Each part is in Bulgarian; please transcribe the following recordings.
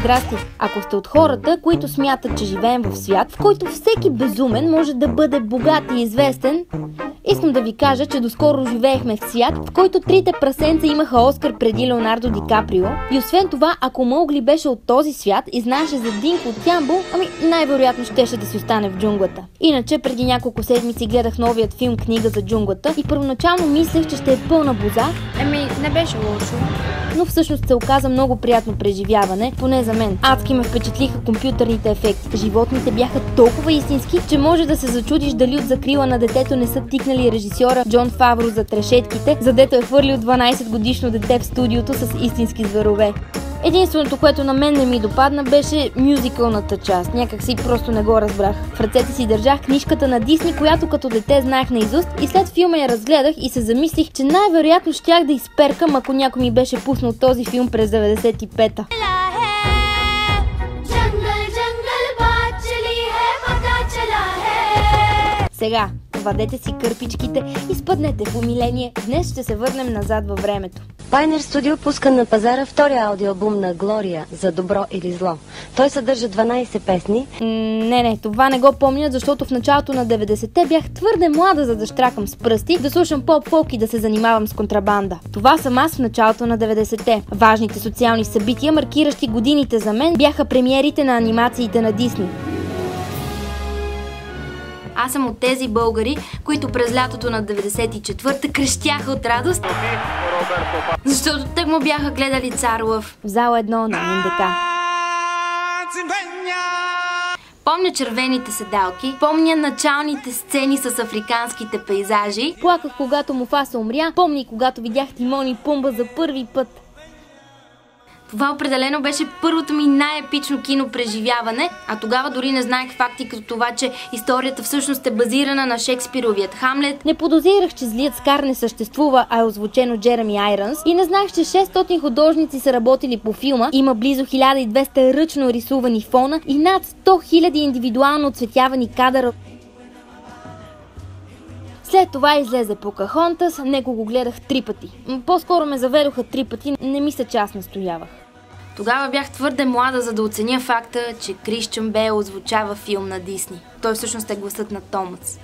Здрасти! Ако сте от хората, които смятат, че живеем в свят, в който всеки безумен може да бъде богат и известен, искам да ви кажа, че доскоро живеехме в свят, в който трите прасенца имаха Оскар преди Леонардо Ди Каприо. И освен това, ако Маугли беше от този свят и знаеше за Динко от Тямбо, най-вероятно щеше да си остане в джунглата. Иначе, преди няколко седмици гледах новият филм "Книга за джунглата" и първоначално мислех, че ще е пълна боза. Не беше лошо. Но всъщност се оказа много приятно преживяване, поне за мен. Адски ме впечатлиха компютърните ефекти. Животните бяха толкова истински, че може да се зачудиш дали от закрила на детето не са тикнали режисьора Джон Фавро за трешетките, задето е хвърлил 12-годишно дете в студиото с истински зверове. Единственото, което на мен не ми допадна, беше мюзикълната част. Някак си просто не го разбрах. В ръцете си държах книжката на Дисни, която като дете знаех наизуст, и след филма я разгледах и се замислих, че най-вероятно щях да изперкам, ако някой ми беше пуснал този филм през 95-та. Сега, вадете си кърпичките и спъднете в умиление. Днес ще се върнем назад във времето. Pioneer Studio пуска на пазара втория аудиоалбум на Глория "За добро или зло". Той съдържа 12 песни. Не, това не го помня, защото в началото на 90-те бях твърде млада, за да щракам с пръсти, да слушам поп-фолк и да се занимавам с контрабанда. Това съм аз в началото на 90-те. Важните социални събития, маркиращи годините за мен, бяха премиерите на анимациите на Дисни. Аз съм от тези българи, които през лятото на 94-та крещяха от радост, защото те му бяха гледали Цар Лъв в зала 1 на НДК. Помня червените седалки, помня началните сцени с африканските пейзажи, плаках когато Муфаса умря, помня и когато видях Тимон и Пумба за първи път. Това определено беше първото ми най-епично кино преживяване, а тогава дори не знаех факти като това, че историята всъщност е базирана на Шекспировият Хамлет. Не подозирах, че злият Скар не съществува, а е озвучен от Джереми Айронс, и не знаех, че 600 художници са работили по филма, има близо 1200 ръчно рисувани фона и над 100 000 индивидуално оцветявани кадъра. След това излезе Покахонтас, него го гледах 3 пъти. По-скоро ме заведоха 3 пъти, не мисля, че аз настоявах. Тогава бях твърде млада, за да оценя факта, че Кристиан Бейл озвучава филм на Дисни. Той всъщност е гласът на Томас.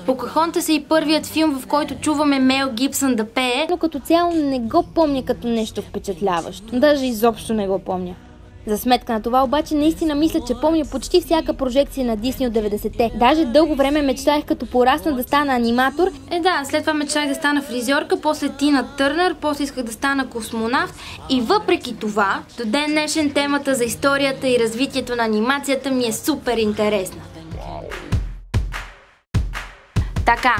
Покахонтас е и първият филм, в който чуваме Мел Гибсън да пее, но като цяло не го помня като нещо впечатляващо. Даже изобщо не го помня. За сметка на това обаче наистина мисля, че помня почти всяка прожекция на Дисни от 90-те. Даже дълго време мечтаях като порасна да стана аниматор. След това мечтах да стана фризьорка, после Тина Търнър, после исках да стана космонавт, и въпреки това, до ден днешен темата за историята и развитието на анимацията ми е супер интересна. Така,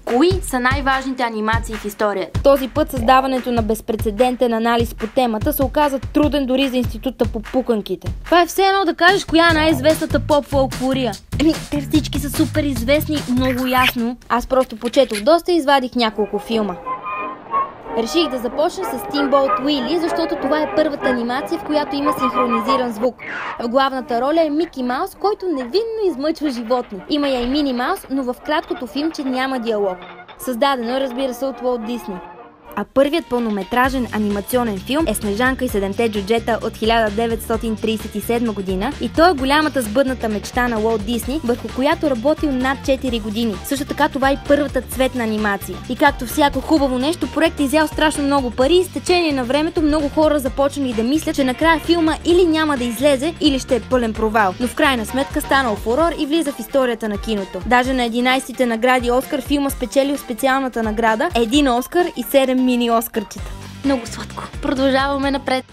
кои са най-важните анимации в историята? Този път създаването на безпрецедентен анализ по темата се оказа труден дори за Института по пуканките. Това е все едно да кажеш коя е най-известната поп-фолклория. Те всички са супер известни, много ясно. Аз просто почетох доста и извадих няколко филма. Реших да започна с Steamboat Willie, защото това е първата анимация, в която има синхронизиран звук. В главната роля е Мики Маус, който невинно измъчва животни. Има я и Мини Маус, но в краткото филмче няма диалог. Създадено, разбира се, от Уолт Дисни. А първият пълнометражен анимационен филм е "Снежанка и седемте джуджета" от 1937 година, и той е голямата сбъдната мечта на Уолт Дисни, върху която работил над 4 години. Също така това е първата цветна анимация. И както всяко хубаво нещо, проектът изял страшно много пари и с течение на времето много хора започнали да мислят, че накрая филма или няма да излезе, или ще е пълен провал. Но в крайна сметка станал фурор и влиза в историята на киното. Даже на 11-те награди Оскар филма спечелил специалната награда 1 Оскар и 7 мини Оскарчета. Много сладко. Продължаваме напред.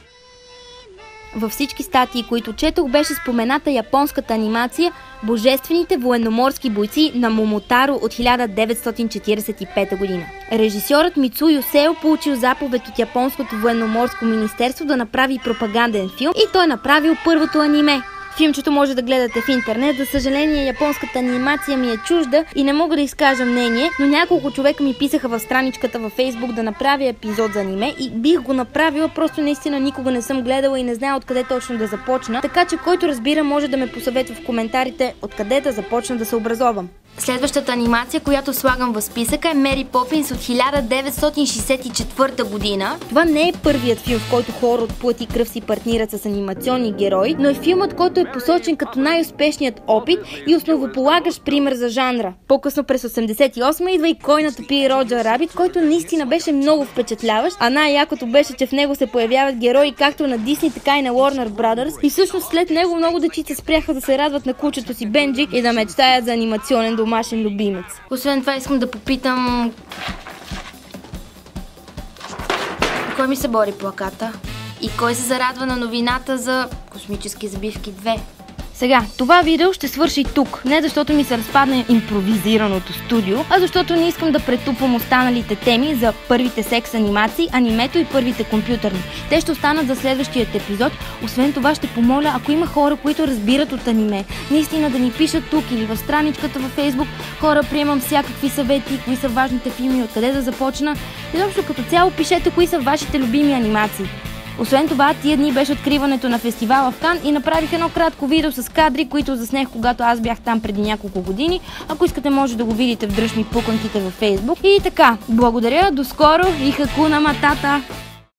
Във всички статии, които четох, беше спомената японската анимация "Божествените военноморски бойци" на Момотаро от 1945 година. Режисьорът Мицуйо Сео получил заповед от Японското военноморско министерство да направи пропаганден филм и той направил първото аниме. Филмчето може да гледате в интернет. За съжаление, японската анимация ми е чужда и не мога да изкажа мнение, но няколко човека ми писаха в страничката във Facebook да направя епизод за аниме и бих го направила, просто наистина никога не съм гледала и не знам откъде точно да започна, така че който разбира може да ме посъветва в коментарите откъде да започна да се образовам. Следващата анимация, която слагам в списъка, е Мери Попинс от 1964 година. Това не е първият филм, в който хора от плът и кръв си партнират с анимационни герои, но е филмът, който е посочен като най-успешният опит и основополагащ пример за жанра. По-късно през 1988 идва и Кой натопи Роджер Рабит, който наистина беше много впечатляващ, а най-якото беше, че в него се появяват герои както на Disney, така и на Warner Brothers, и всъщност след него много дечица спряха да се радват на кучето си Бенджи и да мечтаят за анимационен домашен любимец. Освен това искам да попитам... Кой ми се бори плаката? И кой се зарадва на новината за Космически забивки 2? Сега, това видео ще свърши тук. Не защото ми се разпадна импровизираното студио, а защото не искам да претупвам останалите теми за първите секс анимации, анимето и първите компютърни. Те ще останат за следващият епизод. Освен това ще помоля, ако има хора, които разбират от аниме, наистина да ни пишат тук или в страничката във Facebook. Хора, приемам всякакви съвети, кои са важните филми, откъде да започна. И общо като цяло пишете кои са вашите любими анимации. Освен това, тия дни беше откриването на фестивала в Кан и направих едно кратко видео с кадри, които заснех, когато аз бях там преди няколко години. Ако искате, може да го видите в Дръж ми пуканките във Facebook. И така, благодаря, до скоро и Хакуна Матата!